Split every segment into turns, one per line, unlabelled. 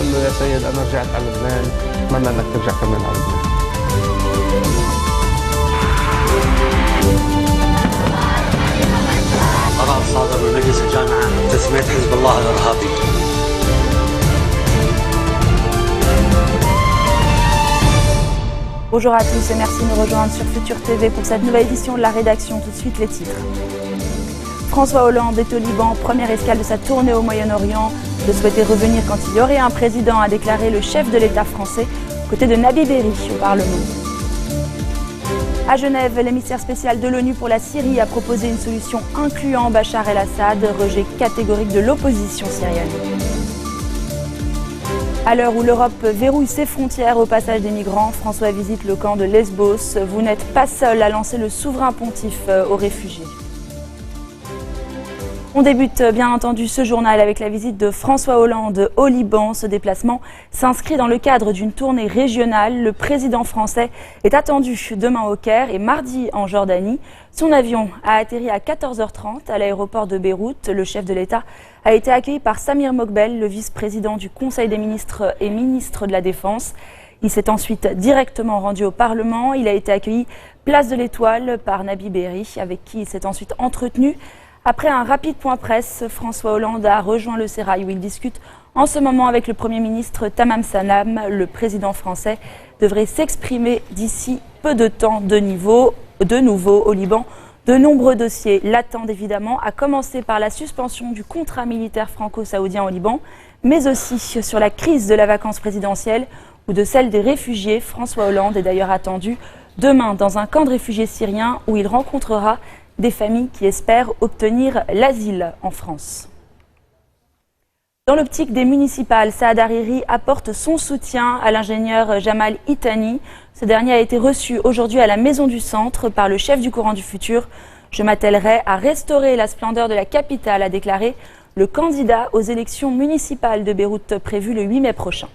بقول له يا سيد انا رجعت على لبنان، اتمنى انك ترجع كمان على لبنان.
قرار صادر من مجلس الجامعة تسمية حزب الله الإرهابي.
Bonjour à tous et merci de nous rejoindre sur Futur TV pour cette nouvelle édition de la rédaction. Tout de suite les titres. François Hollande est au Liban, première escale de sa tournée au Moyen-Orient. De souhaiter revenir quand il y aurait un président, a déclaré le chef de l'État français, côté de Nabi Berri au Parlement. À Genève, l'émissaire spécial de l'ONU pour la Syrie a proposé une solution incluant Bachar el-Assad, rejet catégorique de l'opposition syrienne. À l'heure où l'Europe verrouille ses frontières au passage des migrants, François visite le camp de Lesbos. Vous n'êtes pas seul à lancer le souverain pontife aux réfugiés. On débute bien entendu ce journal avec la visite de François Hollande au Liban. Ce déplacement s'inscrit dans le cadre d'une tournée régionale. Le président français est attendu demain au Caire et mardi en Jordanie. Son avion a atterri à 14h30 à l'aéroport de Beyrouth. Le chef de l'État a été accueilli par Samir Mokbel, le vice-président du Conseil des ministres et ministre de la Défense. Il s'est ensuite directement rendu au Parlement. Il a été accueilli place de l'Étoile par Nabi Berri, avec qui il s'est ensuite entretenu. Après un rapide point presse, François Hollande a rejoint le Sérail où il discute en ce moment avec le Premier ministre Tamam Salam. Le président français devrait s'exprimer d'ici peu de temps de nouveau au Liban. De nombreux dossiers l'attendent évidemment, à commencer par la suspension du contrat militaire franco-saoudien au Liban, mais aussi sur la crise de la vacance présidentielle ou de celle des réfugiés. François Hollande est d'ailleurs attendu demain dans un camp de réfugiés syriens où il rencontrera des familles qui espèrent obtenir l'asile en France. Dans l'optique des municipales, Saad Hariri apporte son soutien à l'ingénieur Jamal Itani. Ce dernier a été reçu aujourd'hui à la Maison du Centre par le chef du Coran du Futur. Je m'attellerai à restaurer la splendeur de la capitale, a déclaré le candidat aux élections municipales de Beyrouth prévues le 8 mai prochain.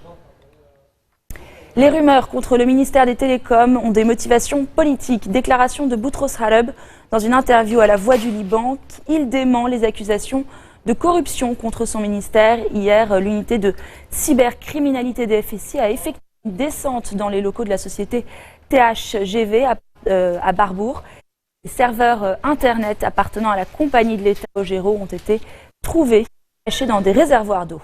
Les rumeurs contre le ministère des Télécoms ont des motivations politiques. Déclaration de Boutros Hareb dans une interview à La Voix du Liban. Il dément les accusations de corruption contre son ministère. Hier, l'unité de cybercriminalité des FSI a effectué une descente dans les locaux de la société THGV à Barbour. Les serveurs Internet appartenant à la compagnie de l'État Ogero ont été trouvés cachés dans des réservoirs d'eau.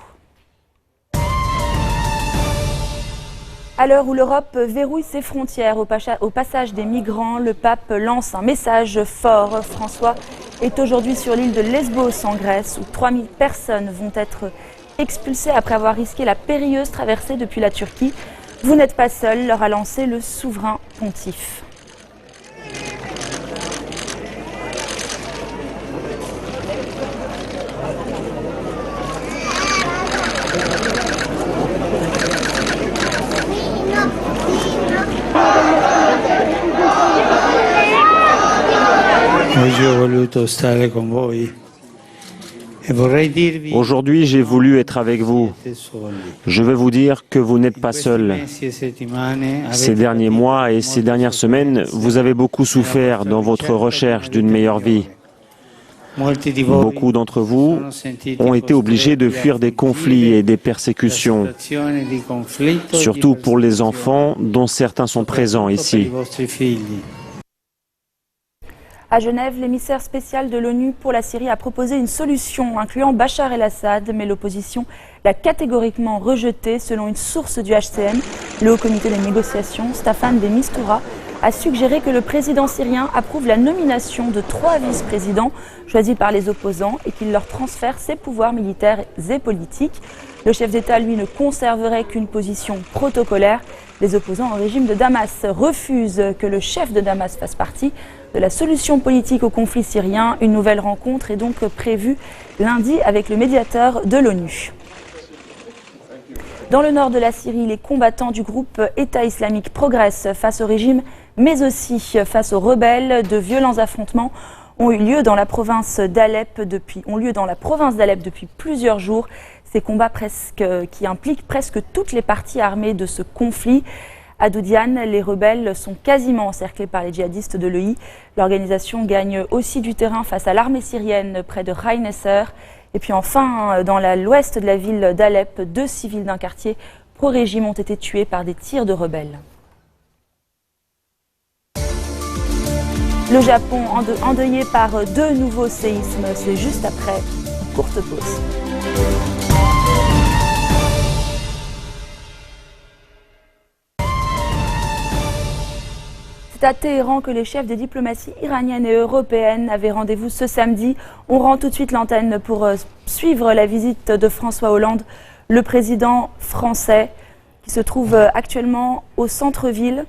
À l'heure où l'Europe verrouille ses frontières au passage des migrants, le pape lance un message fort. François est aujourd'hui sur l'île de Lesbos en Grèce où 3000 personnes vont être expulsées après avoir risqué la périlleuse traversée depuis la Turquie. Vous n'êtes pas seul, leur a lancé le souverain pontife.
Aujourd'hui, j'ai voulu être avec vous. Je veux vous dire que vous n'êtes pas seul. Ces derniers mois et ces dernières semaines, vous avez beaucoup souffert dans votre recherche d'une meilleure vie. Beaucoup d'entre vous ont été obligés de fuir des conflits et des persécutions, surtout pour les enfants dont certains sont présents ici.
À Genève, l'émissaire spécial de l'ONU pour la Syrie a proposé une solution incluant Bachar el-Assad, mais l'opposition l'a catégoriquement rejeté. Selon une source du HCM, le Haut Comité des négociations, Staffan de Mistura, a suggéré que le président syrien approuve la nomination de 3 vice-présidents choisis par les opposants et qu'il leur transfère ses pouvoirs militaires et politiques. Le chef d'État, lui, ne conserverait qu'une position protocolaire. Les opposants au régime de Damas refusent que le chef de Damas fasse partie de la solution politique au conflit syrien. Une nouvelle rencontre est donc prévue lundi avec le médiateur de l'ONU. Dans le nord de la Syrie, les combattants du groupe État islamique progressent face au régime, mais aussi face aux rebelles. De violents affrontements ont eu lieu dans la province d'Alep depuis plusieurs jours. Ces combats qui impliquent presque toutes les parties armées de ce conflit. À Doudiane, les rebelles sont quasiment encerclés par les djihadistes de l'EI. L'organisation gagne aussi du terrain face à l'armée syrienne près de Raïn Esser. Et puis enfin, dans l'ouest de la ville d'Alep, 2 civils d'un quartier pro-régime ont été tués par des tirs de rebelles. Le Japon endeuillé par 2 nouveaux séismes, c'est juste après une courte pause. C'est à Téhéran que les chefs des diplomaties iraniennes et européennes avaient rendez-vous ce samedi. On rend tout de suite l'antenne pour suivre la visite de François Hollande, le président français, qui se trouve actuellement au centre-ville.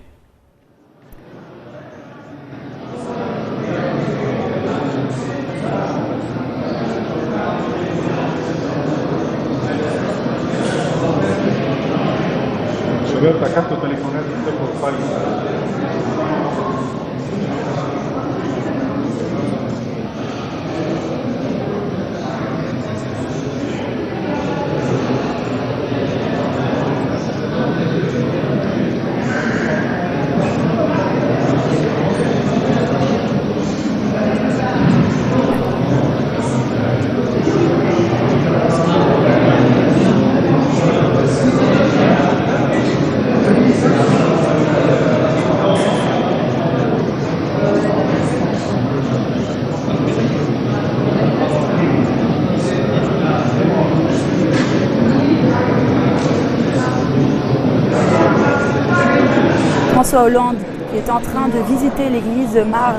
François Hollande qui est en train de visiter l'église Mar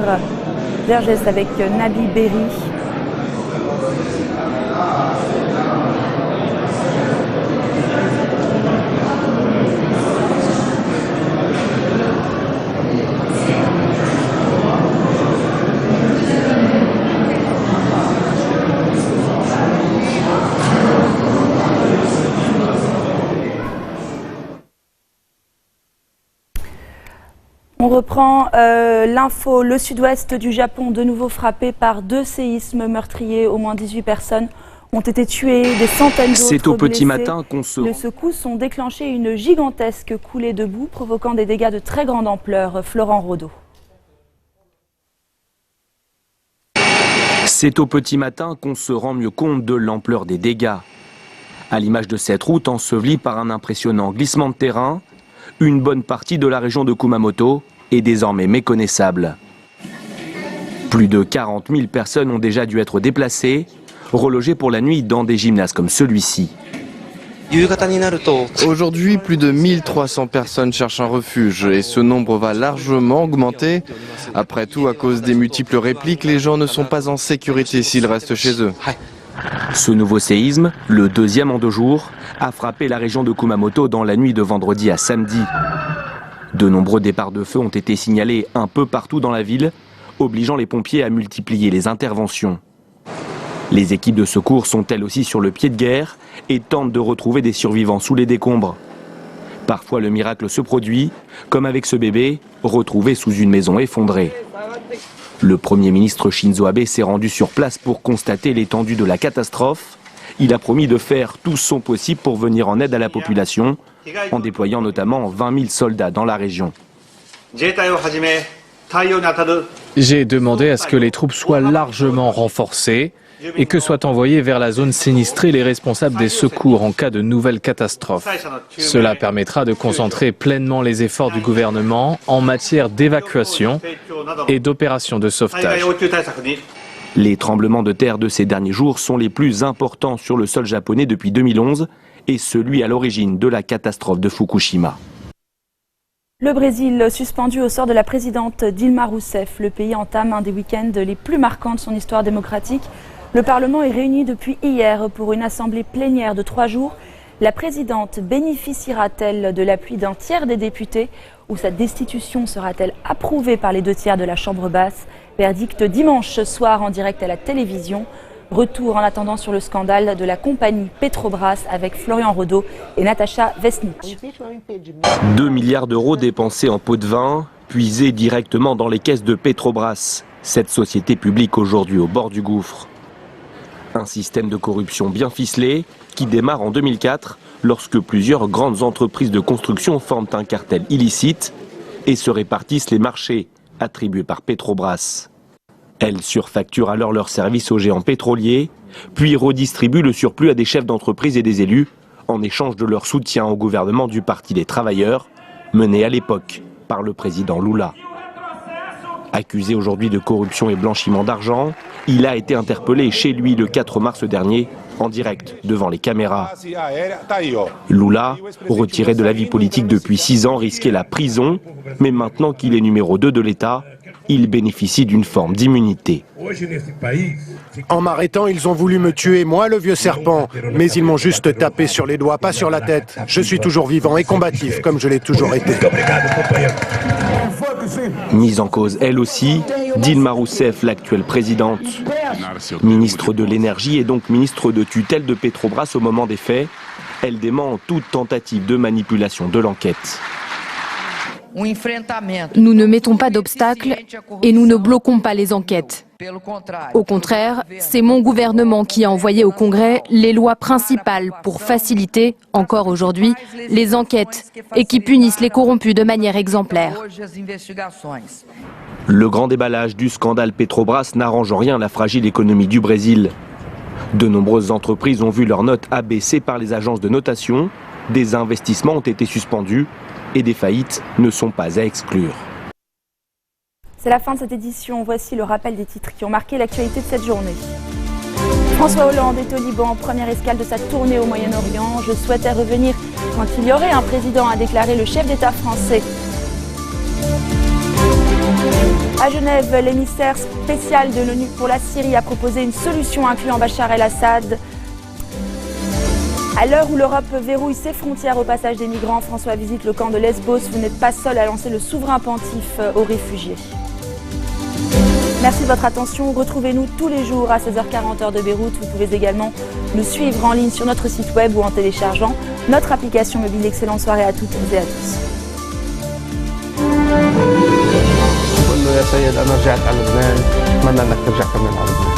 Vergès avec Nabi Berri. On reprend l'info. Le sud-ouest du Japon, de nouveau frappé par 2 séismes meurtriers. Au moins 18 personnes ont été tuées, des centaines d'autres blessées.
C'est au petit matin qu'on se...
Les secousses ont déclenché une gigantesque coulée de boue, provoquant des dégâts de très grande ampleur. Florent Rodeau.
C'est au petit matin qu'on se rend mieux compte de l'ampleur des dégâts. À l'image de cette route ensevelie par un impressionnant glissement de terrain, une bonne partie de la région de Kumamoto est désormais méconnaissable. Plus de 40 000 personnes ont déjà dû être déplacées, relogées pour la nuit dans des gymnases comme celui-ci.
Aujourd'hui, plus de 1300 personnes cherchent un refuge et ce nombre va largement augmenter. Après tout, à cause des multiples répliques, les gens ne sont pas en sécurité s'ils restent chez eux.
Ce nouveau séisme, le 2e en 2 jours, a frappé la région de Kumamoto dans la nuit de vendredi à samedi. De nombreux départs de feu ont été signalés un peu partout dans la ville, obligeant les pompiers à multiplier les interventions. Les équipes de secours sont elles aussi sur le pied de guerre et tentent de retrouver des survivants sous les décombres. Parfois le miracle se produit, comme avec ce bébé, retrouvé sous une maison effondrée. Le Premier ministre Shinzo Abe s'est rendu sur place pour constater l'étendue de la catastrophe. Il a promis de faire tout son possible pour venir en aide à la population, en déployant notamment 20 000 soldats dans la région.
J'ai demandé à ce que les troupes soient largement renforcées et que soient envoyés vers la zone sinistrée les responsables des secours en cas de nouvelle catastrophe. Cela permettra de concentrer pleinement les efforts du gouvernement en matière d'évacuation et d'opérations de sauvetage.
Les tremblements de terre de ces derniers jours sont les plus importants sur le sol japonais depuis 2011 et celui à l'origine de la catastrophe de Fukushima.
Le Brésil, suspendu au sort de la présidente Dilma Rousseff. Le pays entame un des week-ends les plus marquants de son histoire démocratique. Le Parlement est réuni depuis hier pour une assemblée plénière de 3 jours. La présidente bénéficiera-t-elle de l'appui d'un tiers des députés ou sa destitution sera-t-elle approuvée par les 2 tiers de la Chambre basse? Verdict dimanche soir en direct à la télévision. Retour en attendant sur le scandale de la compagnie Petrobras avec Florian Rodeau et Natacha Vesnic.
2 milliards d'euros dépensés en pot de vin, puisés directement dans les caisses de Petrobras, cette société publique aujourd'hui au bord du gouffre. Un système de corruption bien ficelé qui démarre en 2004 lorsque plusieurs grandes entreprises de construction forment un cartel illicite et se répartissent les marchés attribués par Petrobras. Elles surfacturent alors leurs services aux géants pétroliers puis redistribue le surplus à des chefs d'entreprise et des élus en échange de leur soutien au gouvernement du Parti des travailleurs, mené à l'époque par le président Lula. Accusé aujourd'hui de corruption et blanchiment d'argent, il a été interpellé chez lui le 4 mars dernier, en direct devant les caméras. Lula, retiré de la vie politique depuis 6 ans, risquait la prison, mais maintenant qu'il est numéro 2 de l'État, il bénéficie d'une forme d'immunité.
En m'arrêtant, ils ont voulu me tuer, moi le vieux serpent, mais ils m'ont juste tapé sur les doigts, pas sur la tête. Je suis toujours vivant et combatif, comme je l'ai toujours été.
Mise en cause, elle aussi, Dilma Rousseff, l'actuelle présidente. Ministre de l'énergie et donc ministre de tutelle de Petrobras au moment des faits, elle dément toute tentative de manipulation de l'enquête.
Nous ne mettons pas d'obstacles et nous ne bloquons pas les enquêtes. Au contraire, c'est mon gouvernement qui a envoyé au Congrès les lois principales pour faciliter, encore aujourd'hui, les enquêtes et qui punissent les corrompus de manière exemplaire.
Le grand déballage du scandale Petrobras n'arrange en rien la fragile économie du Brésil. De nombreuses entreprises ont vu leurs notes abaissées par les agences de notation, des investissements ont été suspendus et des faillites ne sont pas à exclure.
C'est la fin de cette édition. Voici le rappel des titres qui ont marqué l'actualité de cette journée. François Hollande est au Liban, première escale de sa tournée au Moyen-Orient. Je souhaitais revenir quand il y aurait un président, a déclaré le chef d'État français. À Genève, l'émissaire spécial de l'ONU pour la Syrie a proposé une solution incluant Bachar el-Assad. À l'heure où l'Europe verrouille ses frontières au passage des migrants, François visite le camp de Lesbos. Vous n'êtes pas seul à lancer le souverain pontife aux réfugiés. Merci de votre attention. Retrouvez-nous tous les jours à 16h40 heure de Beyrouth. Vous pouvez également nous suivre en ligne sur notre site web ou en téléchargeant notre application mobile. Excellente soirée à toutes et à tous.
يا سيد انا رجعت على لبنان اتمنى انك ترجع كمان على لبنان